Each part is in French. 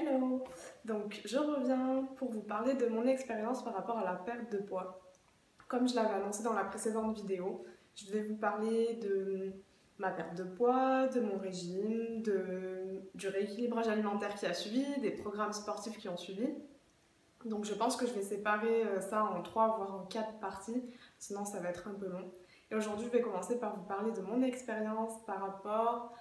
Hello! Donc je reviens pour vous parler de mon expérience par rapport à la perte de poids. Comme je l'avais annoncé dans la précédente vidéo, je vais vous parler de ma perte de poids, de mon régime, du rééquilibrage alimentaire qui a suivi, des programmes sportifs qui ont suivi. Donc je pense que je vais séparer ça en 3 voire en 4 parties, sinon ça va être un peu long. Et aujourd'hui je vais commencer par vous parler de mon expérience par rapport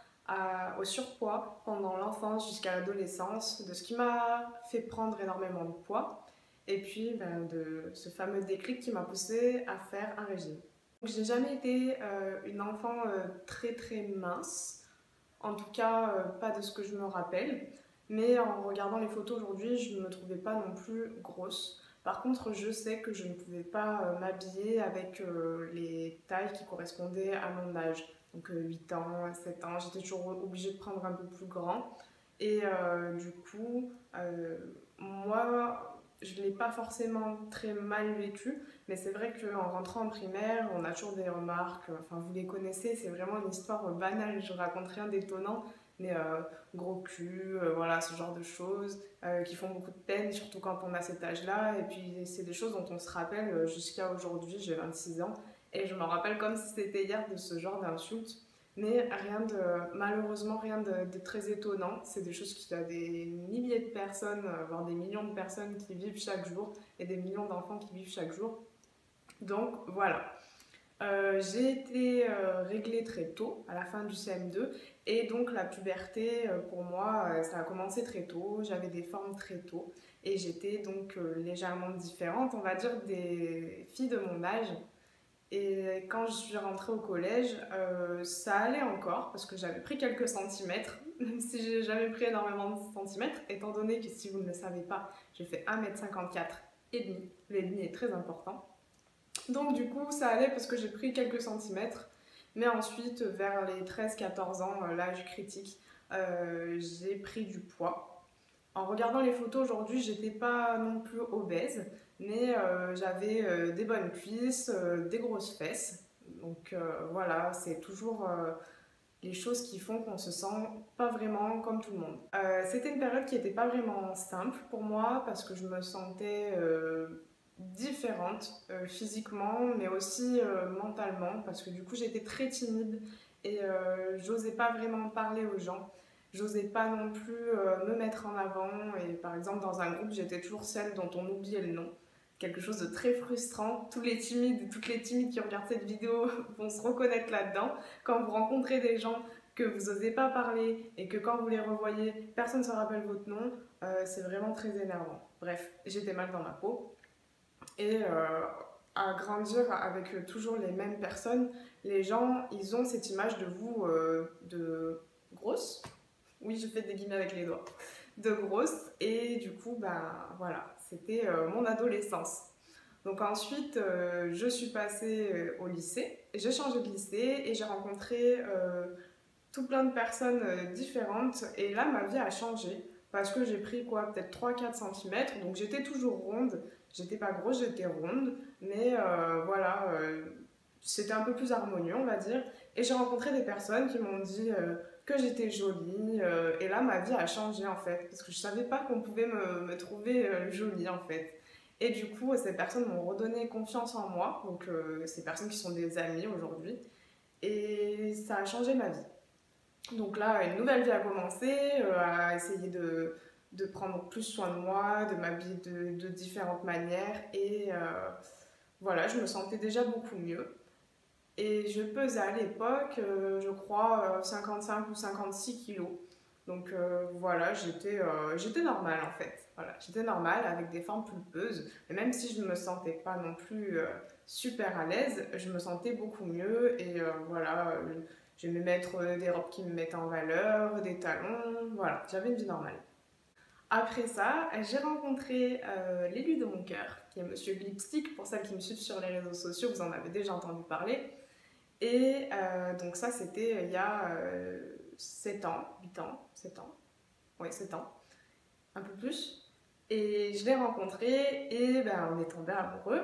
au surpoids pendant l'enfance jusqu'à l'adolescence, de ce qui m'a fait prendre énormément de poids, et puis de ce fameux déclic qui m'a poussé à faire un régime. Donc, j'ai jamais été une enfant très mince, en tout cas pas de ce que je me rappelle. Mais en regardant les photos aujourd'hui, je ne me trouvais pas non plus grosse. Par contre, je sais que je ne pouvais pas m'habiller avec les tailles qui correspondaient à mon âge. Donc 8 ans, 7 ans, j'étais toujours obligée de prendre un peu plus grand. Et du coup, moi, je ne l'ai pas forcément très mal vécu, mais c'est vrai qu'en rentrant en primaire, on a toujours des remarques, enfin vous les connaissez, c'est vraiment une histoire banale, je raconte rien d'étonnant, mais gros cul, voilà, ce genre de choses qui font beaucoup de peine, surtout quand on a cet âge-là. Et puis c'est des choses dont on se rappelle jusqu'à aujourd'hui, j'ai 26 ans, et je me rappelle comme si c'était hier de ce genre d'insultes. Mais rien de, malheureusement, rien de très étonnant. C'est des choses qu'il y a des milliers de personnes, voire des millions de personnes qui vivent chaque jour, et des millions d'enfants qui vivent chaque jour. Donc voilà. J'ai été réglée très tôt, à la fin du CM2, et donc la puberté, pour moi, ça a commencé très tôt, j'avais des formes très tôt, et j'étais donc légèrement différente, on va dire, des filles de mon âge. Et quand je suis rentrée au collège, ça allait encore, parce que j'avais pris quelques centimètres, même si j'ai jamais pris énormément de centimètres, étant donné que, si vous ne le savez pas, je fais 1,54 m et demi, le demi est très important. Donc du coup, ça allait parce que j'ai pris quelques centimètres. Mais ensuite, vers les 13-14 ans, l'âge critique, j'ai pris du poids. En regardant les photos aujourd'hui, j'étais pas non plus obèse, mais j'avais des bonnes cuisses, des grosses fesses. Donc voilà, c'est toujours les choses qui font qu'on se sent pas vraiment comme tout le monde. C'était une période qui n'était pas vraiment simple pour moi parce que je me sentais différente physiquement mais aussi mentalement, parce que du coup j'étais très timide et j'osais pas vraiment parler aux gens. J'osais pas non plus me mettre en avant, et par exemple dans un groupe j'étais toujours celle dont on oubliait le nom. Quelque chose de très frustrant. Tous les timides, toutes les timides qui regardent cette vidéo vont se reconnaître là-dedans. Quand vous rencontrez des gens que vous n'osez pas parler et que quand vous les revoyez, personne ne se rappelle votre nom, c'est vraiment très énervant. Bref, j'étais mal dans ma peau. Et à grandir avec toujours les mêmes personnes, les gens, ils ont cette image de vous de grosse. Oui, je fais des guillemets avec les doigts. De grosse. Et du coup, ben voilà, c'était mon adolescence. Donc ensuite, je suis passée au lycée. J'ai changé de lycée et j'ai rencontré tout plein de personnes différentes. Et là, ma vie a changé parce que j'ai pris quoi, peut-être 3-4 cm. Donc j'étais toujours ronde. J'étais pas grosse, j'étais ronde. Mais voilà, c'était un peu plus harmonieux, on va dire. Et j'ai rencontré des personnes qui m'ont dit que j'étais jolie. Et là, ma vie a changé en fait. Parce que je savais pas qu'on pouvait me trouver jolie en fait. Et du coup, ces personnes m'ont redonné confiance en moi. Donc ces personnes qui sont des amies aujourd'hui. Et ça a changé ma vie. Donc là, une nouvelle vie a commencé, à essayer de prendre plus soin de moi, de m'habiller de différentes manières. Et voilà, je me sentais déjà beaucoup mieux. Et je pesais à l'époque, je crois, 55 ou 56 kilos. Donc voilà, j'étais normale en fait. Voilà, j'étais normale avec des formes pulpeuses. Et même si je ne me sentais pas non plus super à l'aise, je me sentais beaucoup mieux. Et voilà, j'aimais mettre des robes qui me mettaient en valeur, des talons. Voilà, j'avais une vie normale. Après ça, j'ai rencontré l'élu de mon cœur, qui est Monsieur Lipstick. Pour celles qui me suivent sur les réseaux sociaux, vous en avez déjà entendu parler. Et donc ça, c'était il y a 7 ans, 8 ans, 7 ans, oui 7 ans, un peu plus. Et je l'ai rencontré et ben, on est tombés amoureux.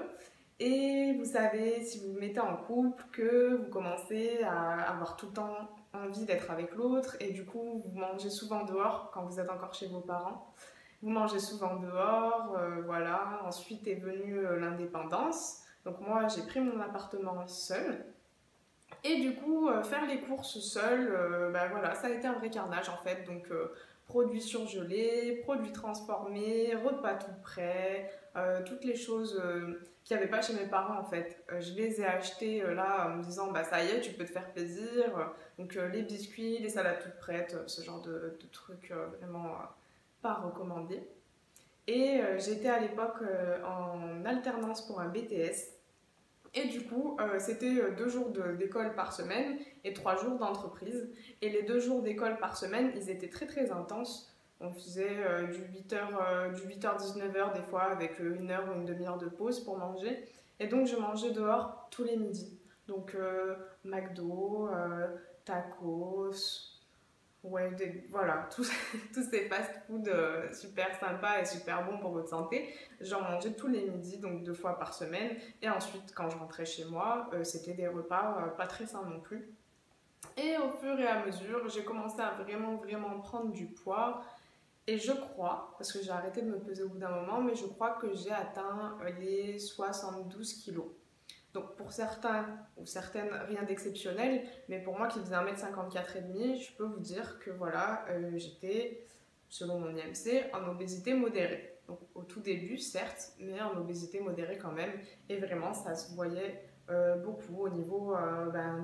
Et vous savez, si vous vous mettez en couple, que vous commencez à avoir tout le temps envie d'être avec l'autre et du coup vous mangez souvent dehors quand vous êtes encore chez vos parents. Vous mangez souvent dehors, voilà. Ensuite est venue l'indépendance. Donc moi j'ai pris mon appartement seule. Et du coup, faire les courses seule, bah voilà, ça a été un vrai carnage en fait. Donc, produits surgelés, produits transformés, repas tout prêts, toutes les choses qu'il n'y avait pas chez mes parents en fait. Je les ai achetées là en me disant, bah ça y est, tu peux te faire plaisir. Donc, les biscuits, les salades toutes prêtes, ce genre de trucs vraiment pas recommandés. Et j'étais à l'époque en alternance pour un BTS. Et du coup, c'était 2 jours d'école par semaine et 3 jours d'entreprise. Et les 2 jours d'école par semaine, ils étaient très très intenses. On faisait du 8h-19h des fois avec 1 heure ou une demi-heure de pause pour manger. Et donc je mangeais dehors tous les midis. Donc McDo, tacos, ouais, voilà, tous ces fast-food super sympas et super bons pour votre santé. J'en mangeais tous les midis, donc 2 fois par semaine. Et ensuite, quand je rentrais chez moi, c'était des repas pas très sains non plus. Et au fur et à mesure, j'ai commencé à vraiment prendre du poids. Et je crois, parce que j'ai arrêté de me peser au bout d'un moment, mais je crois que j'ai atteint les 72 kilos. Donc pour certains ou certaines, rien d'exceptionnel, mais pour moi qui faisais 1m54,5, je peux vous dire que voilà, j'étais, selon mon IMC, en obésité modérée. Donc au tout début, certes, mais en obésité modérée quand même. Et vraiment, ça se voyait beaucoup au niveau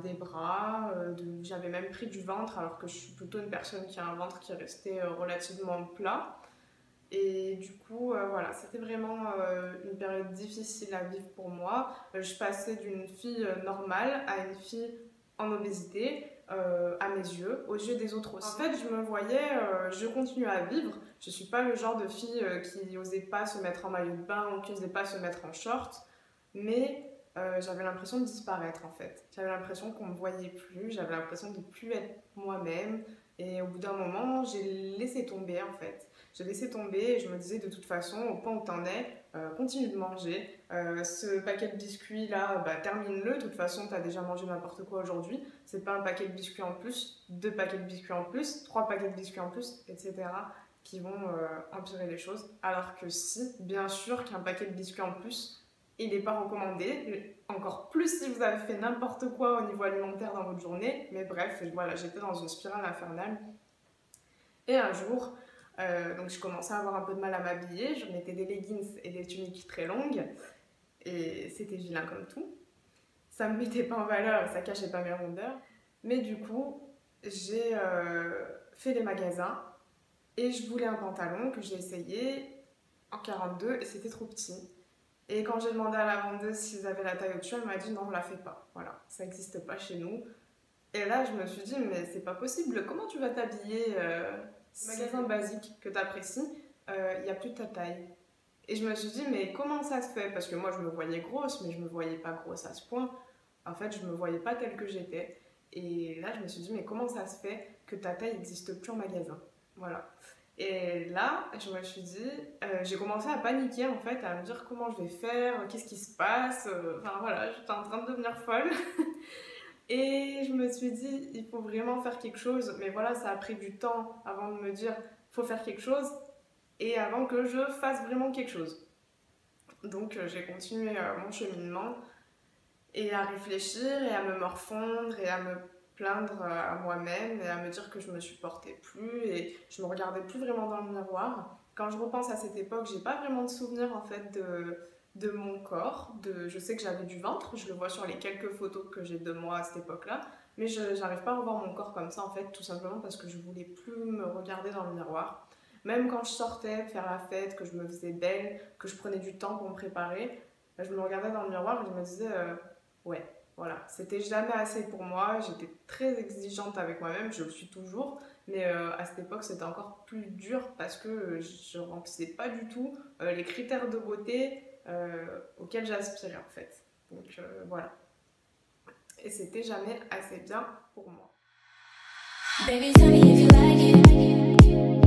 des bras. J'avais même pris du ventre, alors que je suis plutôt une personne qui a un ventre qui restait relativement plat. Et du coup, voilà, c'était vraiment une période difficile à vivre pour moi. Je passais d'une fille normale à une fille en obésité, à mes yeux, aux yeux des autres aussi. En fait, je me voyais, je continue à vivre. Je suis pas le genre de fille qui n'osait pas se mettre en maillot de bain ou qui n'osait pas se mettre en short, mais j'avais l'impression de disparaître en fait. J'avais l'impression qu'on me voyait plus, j'avais l'impression de plus être moi-même. Et au bout d'un moment, j'ai laissé tomber en fait. J'ai laissé tomber et je me disais de toute façon, au point où t'en es, continue de manger. Ce paquet de biscuits là, bah, termine-le. De toute façon, t'as déjà mangé n'importe quoi aujourd'hui. C'est pas un paquet de biscuits en plus, 2 paquets de biscuits en plus, 3 paquets de biscuits en plus, etc. qui vont empirer les choses. Alors que si, bien sûr qu'un paquet de biscuits en plus, il n'est pas recommandé. Encore plus si vous avez fait n'importe quoi au niveau alimentaire dans votre journée. Mais bref, voilà, j'étais dans une spirale infernale. Et un jour, donc je commençais à avoir un peu de mal à m'habiller. Je mettais des leggings et des tuniques très longues. Et c'était vilain comme tout. Ça me mettait pas en valeur, ça cachait pas mes rondeurs. Mais du coup, j'ai fait les magasins. Et je voulais un pantalon que j'ai essayé en 42 et c'était trop petit. Et quand j'ai demandé à la vendeuse s'ils avaient la taille au-dessus, elle m'a dit non, on la fait pas. Voilà, ça n'existe pas chez nous. Et là, je me suis dit, mais c'est pas possible. Comment tu vas t'habiller magasin basique que tu apprécies, il n'y a plus de ta taille. Et je me suis dit, mais comment ça se fait? Parce que moi, je me voyais grosse, mais je me voyais pas grosse à ce point. En fait, je me voyais pas telle que j'étais. Et là, je me suis dit, mais comment ça se fait que ta taille n'existe plus en magasin? Voilà. Et là, je me suis dit, j'ai commencé à paniquer en fait, à me dire comment je vais faire, qu'est-ce qui se passe. Enfin voilà, j'étais en train de devenir folle. Et je me suis dit, il faut vraiment faire quelque chose. Mais voilà, ça a pris du temps avant de me dire, il faut faire quelque chose. Et avant que je fasse vraiment quelque chose. Donc j'ai continué mon cheminement et à réfléchir et à me morfondre et à me plaindre à moi-même et à me dire que je me supportais plus et je me regardais plus vraiment dans le miroir. Quand je repense à cette époque, j'ai pas vraiment de souvenir en fait de mon corps. Je sais que j'avais du ventre, je le vois sur les quelques photos que j'ai de moi à cette époque-là, mais je n'arrive pas à revoir mon corps comme ça en fait, tout simplement parce que je voulais plus me regarder dans le miroir. Même quand je sortais faire la fête, que je me faisais belle, que je prenais du temps pour me préparer, je me regardais dans le miroir et je me disais ouais, voilà, c'était jamais assez pour moi, j'étais très exigeante avec moi-même, je le suis toujours, mais à cette époque c'était encore plus dur parce que je ne remplissais pas du tout les critères de beauté auxquels j'aspirais en fait. Donc voilà. Et c'était jamais assez bien pour moi. Baby, tell me if you like it.